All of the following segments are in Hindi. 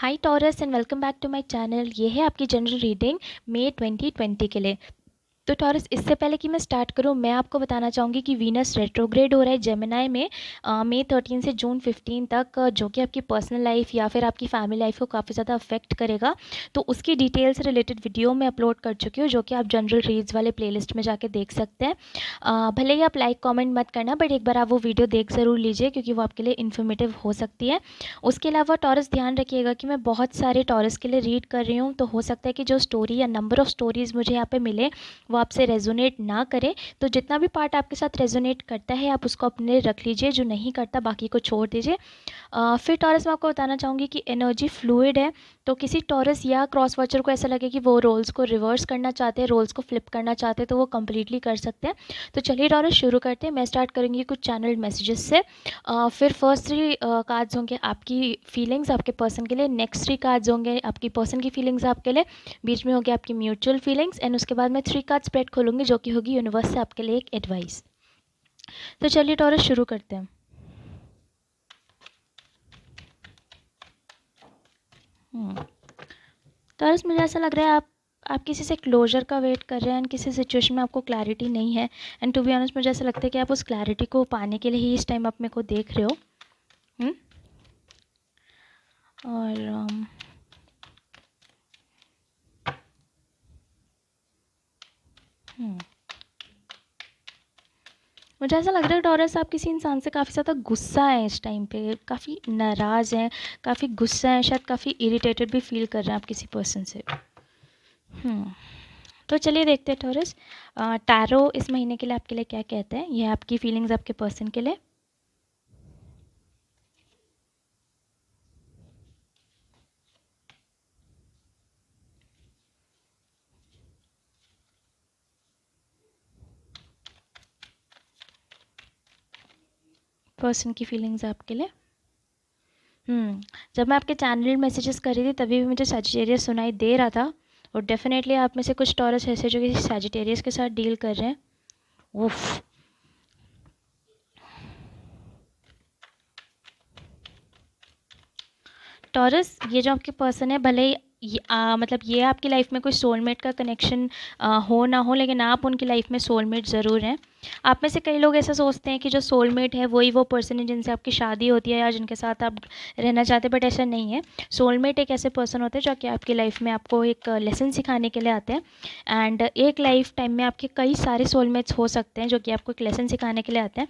Hi Taurus and welcome back to my channel. ये है आपकी जनरल रीडिंग मई 2020 के लिए। तो टॉरस, इससे पहले कि मैं स्टार्ट करूं, मैं आपको बताना चाहूँगी कि वीनस रेट्रोग्रेड हो रहा है जेमिनाई में मई 13 से जून 15 तक, जो कि आपकी पर्सनल लाइफ या फिर आपकी फैमिली लाइफ को काफ़ी ज़्यादा अफेक्ट करेगा। तो उसकी डिटेल से रिलेटेड वीडियो मैं अपलोड कर चुकी हूँ, जो कि आप जनरल रीड्स वाले प्लेलिस्ट में जाके देख सकते हैं। भले ही आप लाइक कमेंट मत करना, बट एक बार आप वो वीडियो देख ज़रूर लीजिए, क्योंकि वो आपके लिए इन्फॉर्मेटिव हो सकती है। उसके अलावा टॉरस, ध्यान रखिएगा कि मैं बहुत सारे टॉरस के लिए रीड कर रही हूँ, तो हो सकता है कि जो स्टोरी या नंबर ऑफ़ स्टोरीज़ मुझे यहाँ पे मिले वो आपसे रेजोनेट ना करे। तो जितना भी पार्ट आपके साथ रेजोनेट करता है आप उसको अपने रख लीजिए, जो नहीं करता बाकी को छोड़ दीजिए। फिर टॉरस, मैं आपको बताना चाहूँगी कि एनर्जी फ्लूइड है। तो किसी टॉरस या क्रॉस वॉचर को ऐसा लगे कि वो रोल्स को रिवर्स करना चाहते हैं, रोल्स को फ्लिप करना चाहते हैं, तो वो कम्प्लीटली कर सकते हैं। तो चलिए टॉरस, शुरू करते हैं। मैं स्टार्ट करूँगी कुछ चैनल मैसेजेस से। फिर फर्स्ट 3 कार्ड्स होंगे आपकी फीलिंग्स आपके पर्सन के लिए, नेक्स्ट 3 कार्ड्स होंगे आपकी पर्सन की फीलिंग्स आपके लिए, बीच में होगी आपकी म्यूचुअल फीलिंग्स, एंड उसके बाद मैं 3 कार्ड स्प्रेड खोलूँगी, जो कि होगी यूनिवर्स से आपके लिए एक एडवाइस। तो चलिए टॉरस, शुरू करते हैं। टॉरस, मुझे ऐसा लग रहा है आप किसी से क्लोजर का वेट कर रहे हैं, एंड किसी सिचुएशन में आपको क्लैरिटी नहीं है। एंड टू बी ऑनेस्ट, मुझे ऐसा लगता है कि आप उस क्लैरिटी को पाने के लिए ही इस टाइम आप मेरे को देख रहे हो। हम्म? और मुझे ऐसा लग रहा है टॉरस, आप किसी इंसान से काफ़ी ज़्यादा गुस्सा है इस टाइम पे, काफ़ी नाराज़ हैं, काफ़ी गुस्सा है, शायद काफ़ी इरिटेटेड भी फील कर रहे हैं आप किसी पर्सन से। तो चलिए देखते हैं टॉरस, टैरो इस महीने के लिए आपके लिए क्या कहते हैं। यह आपकी फीलिंग्स आपके पर्सन के लिए। पर्सन की फीलिंग्स आपके लिए। जब मैं आपके चैनल मैसेजेस कर रही थी तभी भी मुझे सजिटेरियस सुनाई दे रहा था, और डेफिनेटली आप में से कुछ टॉरस ऐसे जो किसी सजिटेरियस के साथ डील कर रहे हैं। उफ, टॉरस, ये जो आपके पर्सन है, भले ही मतलब ये आपकी लाइफ में कोई सोलमेट का कनेक्शन हो ना हो, लेकिन आप उनकी लाइफ में सोलमेट ज़रूर हैं। आप में से कई लोग ऐसा सोचते हैं कि जो सोलमेट है वही वो पर्सन है जिनसे आपकी शादी होती है या जिनके साथ आप रहना चाहते हैं, बट ऐसा नहीं है। सोलमेट एक ऐसे पर्सन होते हैं जो कि आपकी लाइफ में आपको एक लेसन सिखाने के लिए आते हैं, एंड एक लाइफ टाइम में आपके कई सारे सोलमेट्स हो सकते हैं जो कि आपको एक लेसन सिखाने के लिए आते हैं।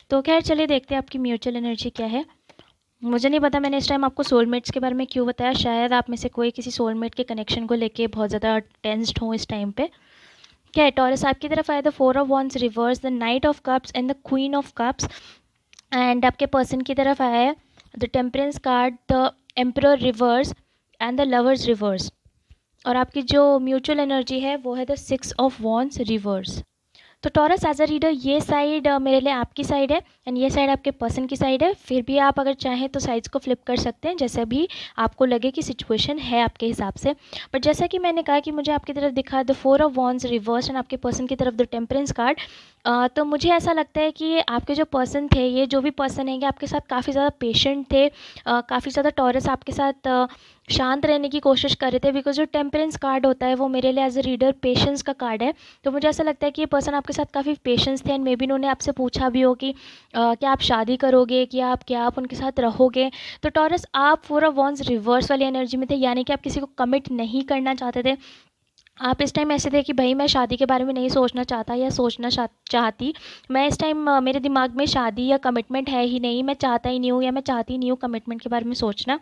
तो खैर, चलिए देखते हैं आपकी म्यूचुअल एनर्जी क्या है। मुझे नहीं पता मैंने इस टाइम आपको सोलमेट्स के बारे में क्यों बताया, शायद आप में से कोई किसी सोलमेट के कनेक्शन को लेके बहुत ज़्यादा टेंस्ड हो इस टाइम पे। क्या है टॉरस, आपकी तरफ आया the 4 of wands reverse, the night of cups and the queen of cups, and आपके पर्सन की तरफ आया है the temperance card, the emperor reverse and the lovers reverse, और आपकी जो म्यूचुअल एनर्जी है वो है द 6 ऑफ वॉन्ड्स रिवर्स। तो टॉरस, एज अ रीडर, ये साइड मेरे लिए आपकी साइड है, एंड ये साइड आपके पर्सन की साइड है। फिर भी आप अगर चाहें तो साइड्स को फ्लिप कर सकते हैं, जैसे भी आपको लगे कि सिचुएशन है आपके हिसाब से। बट जैसा कि मैंने कहा कि मुझे आपकी तरफ दिखा the 4 of wands reverse and आपके पर्सन की तरफ द टेम्परेंस कार्ड। तो मुझे ऐसा लगता है कि आपके जो पर्सन थे, ये जो भी पर्सन है, आपके साथ काफ़ी ज़्यादा पेशेंट थे, काफ़ी ज़्यादा टॉरस आपके साथ शांत रहने की कोशिश कर रहे थे, बिकॉज जो टेम्परेंस कार्ड होता है वो मेरे लिए एज अ रीडर पेशेंस का कार्ड है। तो मुझे ऐसा लगता है कि ये पर्सन आपके साथ काफ़ी पेशेंस थे, एंड मे बी उन्होंने आपसे पूछा भी हो कि क्या आप शादी करोगे, क्या आप उनके साथ रहोगे। तो टॉरस, आप 4 ऑफ वॉन्ड्स रिवर्स वाली एनर्जी में थे, यानी कि आप किसी को कमिट नहीं करना चाहते थे। आप इस टाइम ऐसे थे कि भाई मैं शादी के बारे में नहीं सोचना चाहता या सोचना चाहती। मैं इस टाइम मेरे दिमाग में शादी या कमिटमेंट है ही नहीं, मैं चाहता ही नहीं हूँ या मैं चाहती नहीं हूँ कमिटमेंट के बारे में सोचना।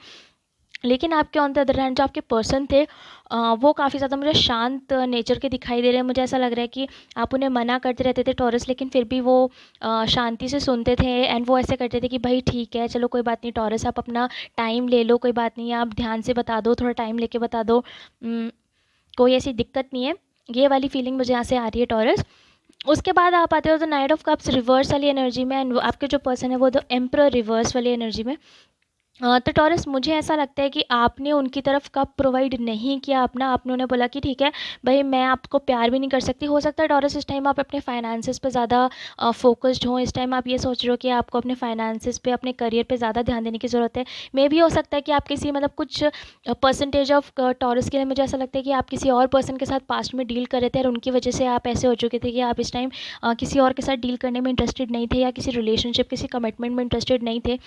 लेकिन आपके ऑन द अदर हैंड जो आपके पर्सन थे, वो काफ़ी ज़्यादा मुझे शांत नेचर के दिखाई दे रहे हैं। मुझे ऐसा लग रहा है कि आप उन्हें मना करते रहते थे टॉरस, लेकिन फिर भी वो शांति से सुनते थे, एंड वो ऐसे करते थे कि भाई ठीक है, चलो कोई बात नहीं टॉरस, आप अपना टाइम ले लो, कोई बात नहीं, आप ध्यान से बता दो, थोड़ा टाइम लेके बता दो, कोई ऐसी दिक्कत नहीं है। ये वाली फीलिंग मुझे यहाँ से आ रही है टॉरस। उसके बाद आप आते हो the night of cups reverse वाली एनर्जी में, एंड आपके जो पर्सन है वो द एम्परर रिवर्स वाली एनर्जी में। तो टॉरस, मुझे ऐसा लगता है कि आपने उनकी तरफ कब प्रोवाइड नहीं किया अपना, आपने उन्हें बोला कि ठीक है भाई मैं आपको प्यार भी नहीं कर सकती। हो सकता है टॉरस इस टाइम आप अपने फाइनेंसेस पे ज़्यादा फोकस्ड हो, इस टाइम आप ये सोच रहे हो कि आपको अपने फाइनेंसेस पे, अपने करियर पे ज़्यादा ध्यान देने की ज़रूरत है। मे भी हो सकता है कि आप किसी मतलब कुछ परसेंटेज ऑफ टॉरस के लिए मुझे ऐसा लगता है कि आप किसी और पर्सन के साथ पास्ट में डील कर रहे थे और उनकी वजह से आप ऐसे हो चुके थे कि आप इस टाइम किसी और के साथ डील करने में इंटरेस्टेड नहीं थे, या किसी रिलेशनशिप, किसी कमिटमेंट में इंटरेस्टेड नहीं थे।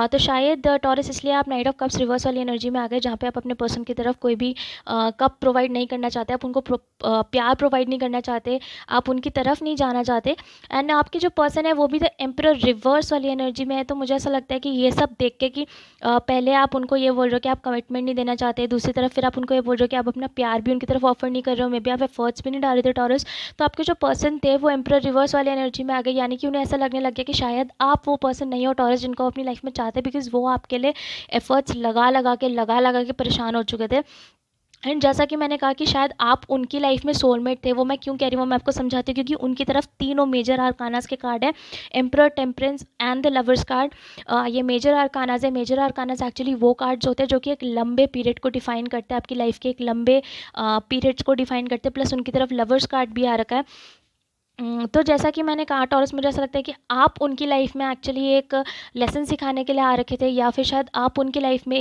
तो शायद टॉरस इसलिए आप नाइट ऑफ कप्स रिवर्स वाली एनर्जी में आ गए, जहाँ पे आप अपने पर्सन की तरफ कोई भी कप प्रोवाइड नहीं करना चाहते, आप उनको प्यार प्रोवाइड नहीं करना चाहते, आप उनकी तरफ नहीं जाना चाहते। एंड आपके जो पर्सन है वो भी द एम्परर रिवर्स वाली एनर्जी में है। तो मुझे ऐसा लगता है कि ये सब देख के कि पहले आप उनको ये बोल रहे हो कि आप कमिटमेंट नहीं देना चाहते, दूसरी तरफ फिर आप उनको ये बोल रहे हो कि आप अपना प्यार भी उनकी तरफ ऑफर नहीं कर रहे हो, मे बी आप एफर्ट्स भी नहीं डाल रहे थे टॉरस। तो आपके जो पर्सन थे वो एम्परर रिवर्स वाली एनर्जी में आ गए, यानी कि उन्हें ऐसा लगने लग गया कि शायद आप वो पर्सन नहीं हो टॉरस जिनको अपनी लाइफ में चाहते, बिकॉज वो आपके लिए एफर्ट्स लगा लगा के परेशान हो चुके थे। एंड जैसा कि मैंने कहा कि शायद आप उनकी लाइफ में सोलमेट थे। वो मैं क्यों कह रही हूँ, मैं आपको समझाती हूँ, क्योंकि उनकी तरफ तीनों मेजर आर्कानास के कार्ड है, emperor, temperance and the lovers card. ये मेजर आर्कानास है। मेजर आर्कानास एक्चुअली वो कार्ड्स होते हैं जो कि एक लंबे पीरियड को डिफाइन करते हैं, आपकी लाइफ के एक लंबे पीरियड्स को डिफाइन करते हैं, प्लस उनकी तरफ लवर्स कार्ड भी आ रखा है। तो जैसा कि मैंने कहा टॉरस, मुझे ऐसा लगता है कि आप उनकी लाइफ में एक्चुअली एक लेसन सिखाने के लिए आ रखे थे, या फिर शायद आप उनकी लाइफ में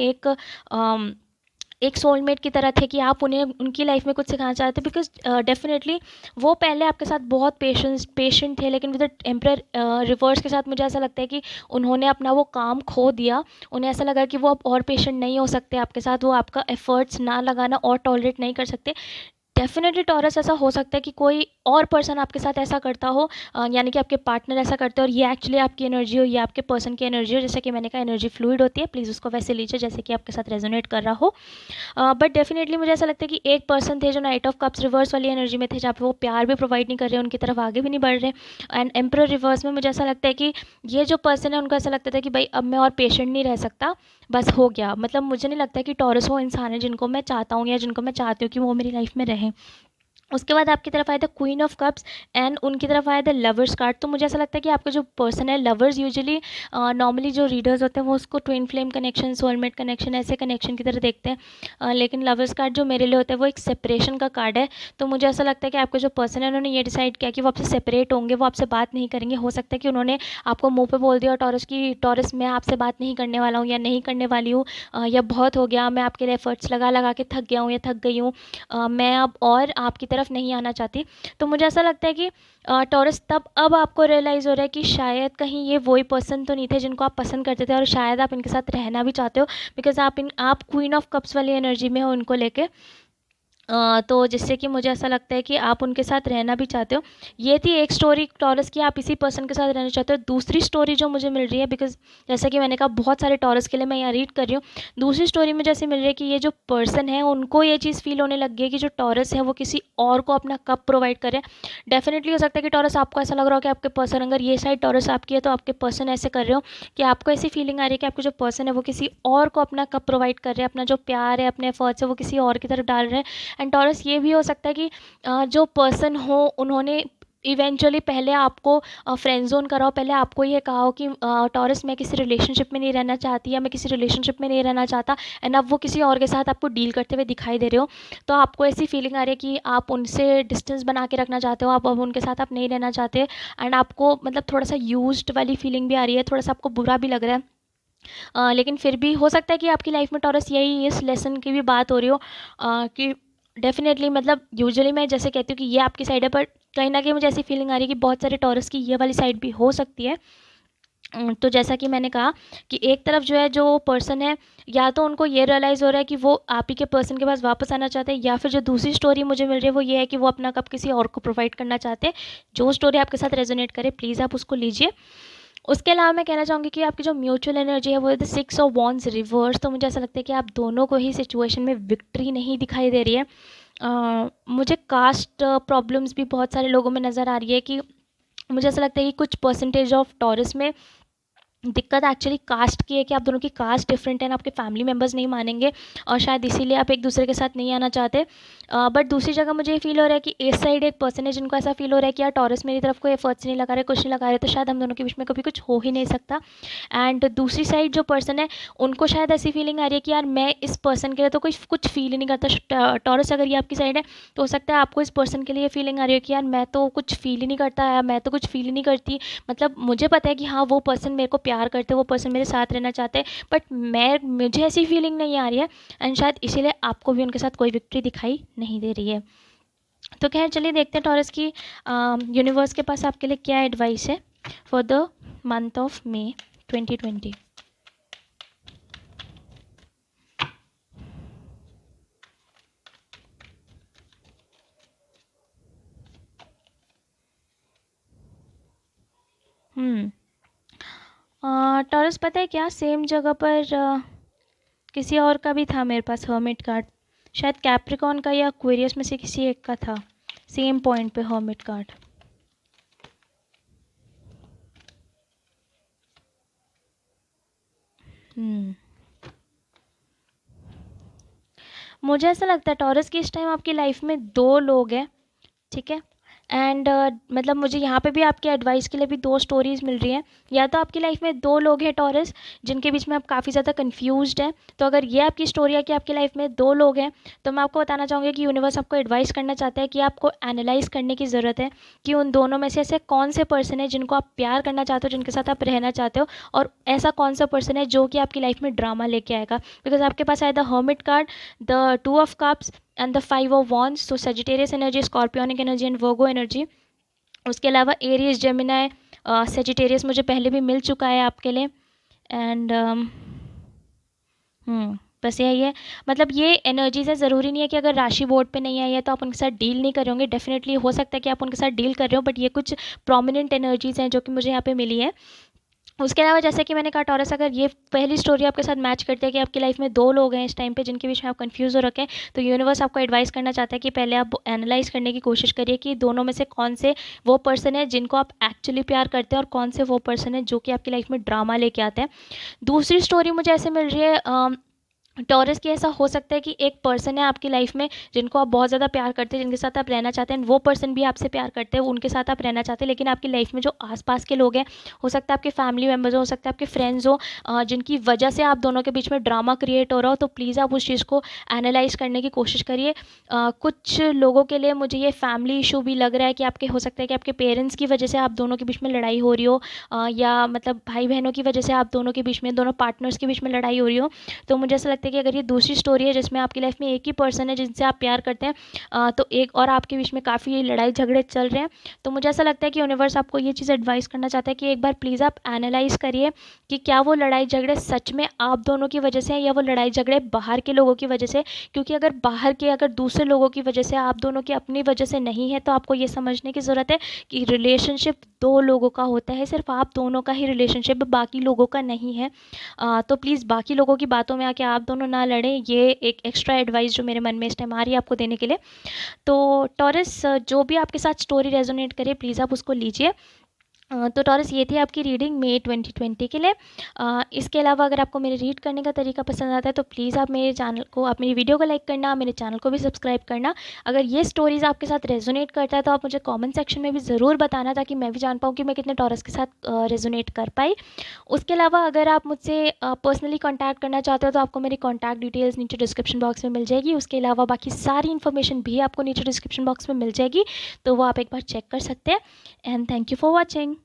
एक सोलमेट की तरह थे कि आप उन्हें उनकी लाइफ में कुछ सिखाना चाहते थे। बिकॉज डेफिनेटली वो पहले आपके साथ बहुत पेशेंट थे, लेकिन विद द एम्परर रिवर्स के साथ मुझे ऐसा लगता है कि उन्होंने अपना वो काम खो दिया। उन्हें ऐसा लगा कि वो अब और पेशेंट नहीं हो सकते आपके साथ, वो आपका एफर्ट्स ना लगाना और टॉलरेट नहीं कर सकते। डेफ़िनेटली टॉरस, ऐसा हो सकता है कि कोई और पर्सन आपके साथ ऐसा करता हो, यानी कि आपके पार्टनर ऐसा करते हो और ये एक्चुअली आपकी एनर्जी हो, ये आपके पर्सन की एनर्जी हो। जैसे कि मैंने कहा एनर्जी फ्लूइड होती है, प्लीज़ उसको वैसे लीजिए जैसे कि आपके साथ रेजोनेट कर रहा हो। बट डेफिनेटली मुझे ऐसा लगता है कि एक पर्सन थे जो नाइट ऑफ कप्स रिवर्स वाली एनर्जी में थे, जहाँ पे वो प्यार भी प्रोवाइड नहीं कर रहे, उनकी तरफ आगे भी नहीं बढ़ रहे। एंड एम्परर रिवर्स में मुझे ऐसा लगता है कि ये जो पर्सन है उनको ऐसा लगता था कि भाई अब मैं और पेशेंट नहीं रह सकता, बस हो गया। मतलब मुझे नहीं लगता कि टॉरस वो इंसान है जिनको मैं चाहता हूँ या जिनको मैं चाहती हूँ कि वो मेरी लाइफ में रहें। उसके बाद आपकी तरफ आया था क्वीन ऑफ कप्स एंड उनकी तरफ आया था लवर्स कार्ड। तो मुझे ऐसा लगता है कि आपका जो पर्सन है, लवर्स यूजुअली नॉर्मली जो रीडर्स होते हैं वो उसको twin flame connection, soulmate connection, ऐसे कनेक्शन की तरह देखते हैं। लेकिन लवर्स कार्ड जो मेरे लिए होता है वो एक सेपरेशन का कार्ड है। तो मुझे ऐसा लगता है कि आपका जो पर्सन है उन्होंने ये डिसाइड किया कि वो आपसे सेपरेट होंगे, वो आपसे बात नहीं करेंगे। हो सकता है कि उन्होंने आपको मुँह पे बोल दिया टॉरस की टॉरस मैं आपसे बात नहीं करने वाला हूँ या नहीं करने वाली हूँ, या बहुत हो गया, मैं आपके लिए एफर्ट्स लगा लगा के थक गया हूँ या थक गई हूँ, मैं अब और आपकी तरफ नहीं आना चाहती। तो मुझे ऐसा लगता है कि टॉरस तब अब आपको रियलाइज़ हो रहा है कि शायद कहीं ये वही पर्सन तो नहीं थे जिनको आप पसंद करते थे, और शायद आप इनके साथ रहना भी चाहते हो, बिकॉज़ आप क्वीन ऑफ कप्स वाली एनर्जी में हो उनको लेके। तो जिससे कि मुझे ऐसा लगता है कि आप उनके साथ रहना भी चाहते हो। ये थी एक स्टोरी टॉरस की, आप इसी पर्सन के साथ रहना चाहते हो। दूसरी स्टोरी जो मुझे मिल रही है, बिकॉज़ जैसा कि मैंने कहा बहुत सारे टॉरस के लिए मैं यहाँ रीड कर रही हूँ। दूसरी स्टोरी में जैसे मिल रही है कि ये जो पर्सन है उनको ये चीज़ फ़ील होने लग गई है कि जो टॉरस है वो किसी और को अपना कप प्रोवाइड करे। डेफ़िनेटली हो सकता है कि टॉरस आपको ऐसा लग रहा हो कि आपके पर्सन, अगर ये साइड टॉरस आपकी है तो आपके पर्सन ऐसे कर रहे हो कि आपको ऐसी फीलिंग आ रही है कि आपके जो पर्सन है वो किसी और को अपना कप प्रोवाइड कर रहे हैं, अपना जो प्यार है, अपने एफर्ट्स है वो किसी और की तरफ डाल रहे हैं। एंड टॉरस, ये भी हो सकता है कि जो पर्सन हो उन्होंने इवेंचुअली पहले आपको फ्रेंड ज़ोन करा हो, पहले आपको ये कहा हो कि टॉरस मैं किसी रिलेशनशिप में नहीं रहना चाहती या मैं किसी रिलेशनशिप में नहीं रहना चाहता, एंड अब वो किसी और के साथ आपको डील करते हुए दिखाई दे रहे हो। तो आपको ऐसी फीलिंग आ रही है कि आप उनसे डिस्टेंस बना के रखना चाहते हो, आप अब उनके साथ आप नहीं रहना चाहते, एंड आपको मतलब थोड़ा सा यूज्ड वाली फीलिंग भी आ रही है, थोड़ा सा आपको बुरा भी लग रहा है। लेकिन फिर भी हो सकता है कि आपकी लाइफ में टॉरस यही इस लेसन की भी बात हो रही हो, कि डेफ़िनेटली मतलब यूजुअली मैं जैसे कहती हूँ कि ये आपकी साइड है, पर कहीं न कहीं मुझे ऐसी फीलिंग आ रही है कि बहुत सारे टॉरस की ये वाली साइड भी हो सकती है। तो जैसा कि मैंने कहा कि एक तरफ जो है जो पर्सन है, या तो उनको ये रियलाइज़ हो रहा है कि वो आप ही के पर्सन के पास वापस आना चाहते हैं, या फिर जो दूसरी स्टोरी मुझे मिल रही है वो ये है कि वो अपना कप किसी और को प्रोवाइड करना चाहते हैं। जो स्टोरी आपके साथ रेजोनेट करे प्लीज़ आप उसको लीजिए। उसके अलावा मैं कहना चाहूँगी कि आपकी जो म्यूचुअल एनर्जी है वो है द 6 ऑफ वॉन्ड्स रिवर्स। तो मुझे ऐसा लगता है कि आप दोनों को ही सिचुएशन में विक्ट्री नहीं दिखाई दे रही है। मुझे कास्ट प्रॉब्लम्स भी बहुत सारे लोगों में नज़र आ रही है कि मुझे ऐसा लगता है कि कुछ परसेंटेज ऑफ टॉरस में दिक्कत एक्चुअली कास्ट की है कि आप दोनों की कास्ट डिफरेंट है ना, आपके फैमिली मेम्बर्स नहीं मानेंगे और शायद इसीलिए आप एक दूसरे के साथ नहीं आना चाहते। बट दूसरी जगह मुझे ये फील हो रहा है कि इस साइड एक पर्सन है जिनको ऐसा फील हो रहा है कि यार टॉरस मेरी तरफ कोई एफर्ट्स नहीं लगा रहे, कुछ नहीं लगा रहे, तो शायद हम दोनों के बीच में कभी कुछ हो ही नहीं सकता। एंड दूसरी साइड जो पर्सन है उनको शायद ऐसी फीलिंग आ रही है कि यार मैं इस पर्सन के लिए तो कुछ फील ही नहीं करता। टॉरस अगर ये आपकी साइड है तो हो सकता है आपको इस पर्सन के लिए फीलिंग आ रही है कि यार मैं तो कुछ फील ही नहीं करता, या मैं तो कुछ फील ही नहीं करती। मतलब मुझे पता है कि हाँ वो पर्सन मेरे को प्यार करते हैं, वो पर्सन मेरे साथ रहना चाहते हैं, बट मुझे ऐसी फीलिंग नहीं आ रही है। एंड शायद इसीलिए आपको भी उनके साथ कोई विक्ट्री दिखाई नहीं दे रही है। तो खैर चलिए देखते हैं टॉरस की यूनिवर्स के पास आपके लिए क्या एडवाइस है for the month of May 2020। Taurus पता है क्या, सेम जगह पर किसी और का भी था मेरे पास हर्मिट कार्ड, शायद कैप्रिकॉन का या एक्वेरियस में से किसी एक का था सेम पॉइंट पे हर्मिट कार्ड। मुझे ऐसा लगता है टॉरस की इस टाइम आपकी लाइफ में दो लोग हैं, ठीक है। एंड मतलब मुझे यहाँ पे भी आपके एडवाइस के लिए भी दो स्टोरीज़ मिल रही हैं। या तो आपकी लाइफ में दो लोग हैं टॉरस जिनके बीच में आप काफ़ी ज़्यादा कंफ्यूज्ड हैं। तो अगर ये आपकी स्टोरी है कि आपकी लाइफ में दो लोग हैं, तो मैं आपको बताना चाहूँगी कि यूनिवर्स आपको एडवाइस करना चाहता है कि आपको एनालाइज करने की ज़रूरत है कि उन दोनों में से ऐसे कौन से पर्सन है जिनको आप प्यार करना चाहते हो, जिनके साथ आप रहना चाहते हो, और ऐसा कौन सा पर्सन है जो कि आपकी लाइफ में ड्रामा लेके आएगा। बिकॉज आपके पास आया the hermit card, the two of cups and the five of wands. तो Sagittarius energy, Scorpionic energy and Virgo energy. उसके अलावा एरीज, जेमिनाई, सेजिटेरियस मुझे पहले भी मिल चुका है आपके लिए। एंड बस यही है। मतलब ये एनर्जीज़ है, ज़रूरी नहीं है कि अगर राशि बोर्ड पे नहीं आई है तो आप उनके साथ डील नहीं कर रहे होंगे। डेफिनेटली हो सकता है कि आप उनके साथ डील कर रहे हो, बट ये कुछ प्रोमिनेंट एनर्जीज़ हैं जो कि मुझे यहाँ पे मिली है। उसके अलावा जैसे कि मैंने कहा टॉरस, अगर ये पहली स्टोरी आपके साथ मैच करती है कि आपकी लाइफ में दो लोग हैं इस टाइम पे जिनके बीच में आप कंफ्यूज हो रखे हैं, तो यूनिवर्स आपको एडवाइस करना चाहता है कि पहले आप एनालाइज करने की कोशिश करिए कि दोनों में से कौन से वो पर्सन है जिनको आप एक्चुअली प्यार करते हैं और कौन से वो पर्सन है जो कि आपकी लाइफ में ड्रामा लेके आते हैं। दूसरी स्टोरी मुझे ऐसे मिल रही है टॉरस की, ऐसा हो सकता है कि एक पर्सन है आपकी लाइफ में जिनको आप बहुत ज़्यादा प्यार करते हैं, जिनके साथ आप रहना चाहते हैं, वो पर्सन भी आपसे प्यार करते हैं, उनके साथ आप रहना चाहते हैं, लेकिन आपकी लाइफ में जो आसपास के लोग हैं, हो सकता है आपके फैमिली मेम्बर्स हो सकता है आपके फ्रेंड्स हो, जिनकी वजह से आप दोनों के बीच में ड्रामा क्रिएट हो रहा हो, तो प्लीज़ आप उस चीज़ को एनालाइज करने की कोशिश करिए। कुछ लोगों के लिए मुझे ये फैमिली इशू भी लग रहा है कि आपके हो सकता है कि आपके पेरेंट्स की वजह से आप दोनों के बीच में लड़ाई हो रही हो, या मतलब भाई बहनों की वजह से आप दोनों के बीच में, दोनों पार्टनर्स के बीच में लड़ाई हो रही हो। तो मुझे ऐसा लगता है कि अगर ये दूसरी स्टोरी है जिसमें आपकी लाइफ में एक ही पर्सन है जिनसे आप प्यार करते हैं, तो एक और आपके बीच में काफ़ी लड़ाई झगड़े चल रहे हैं, तो मुझे ऐसा लगता है कि यूनिवर्स आपको ये चीज़ एडवाइस करना चाहता है कि एक बार प्लीज़ आप एनालाइज करिए कि क्या वो लड़ाई झगड़े सच में आप दोनों की वजह से है या वो लड़ाई झगड़े बाहर के लोगों की वजह से। क्योंकि अगर दूसरे लोगों की वजह से, आप दोनों की अपनी वजह से नहीं है, तो आपको ये समझने की ज़रूरत है कि रिलेशनशिप दो लोगों का होता है, सिर्फ आप दोनों का ही रिलेशनशिप, बाकी लोगों का नहीं है। तो प्लीज़ बाकी लोगों की बातों में आके आप दोनों ना लड़ें। ये एक एक्स्ट्रा एडवाइस जो मेरे मन में इस टाइम आ रही है आपको देने के लिए। तो टॉरस, जो भी आपके साथ स्टोरी रेजोनेट करे प्लीज़ आप उसको लीजिए। तो टॉरस, ये थी आपकी रीडिंग मई 2020 के लिए। इसके अलावा अगर आपको मेरे रीड करने का तरीका पसंद आता है तो प्लीज़ आप मेरी वीडियो को लाइक करना, मेरे चैनल को भी सब्सक्राइब करना। अगर ये स्टोरीज़ आपके साथ रेजोनेट करता है तो आप मुझे कमेंट सेक्शन में भी ज़रूर बताना, ताकि मैं भी जान पाऊँ कि मैं कितने टॉरस के साथ रेजोनेट कर पाई। उसके अलावा अगर आप मुझसे पर्सनली कॉन्टैक्ट करना चाहते हो तो आपको मेरी कॉन्टैक्ट डिटेल्स नीचे डिस्क्रिप्शन बॉक्स में मिल जाएगी। उसके अलावा बाकी सारी इन्फॉर्मेशन भी आपको नीचे डिस्क्रिप्शन बॉक्स में मिल जाएगी, तो वो आप एक बार चेक कर सकते हैं। And thank you for watching.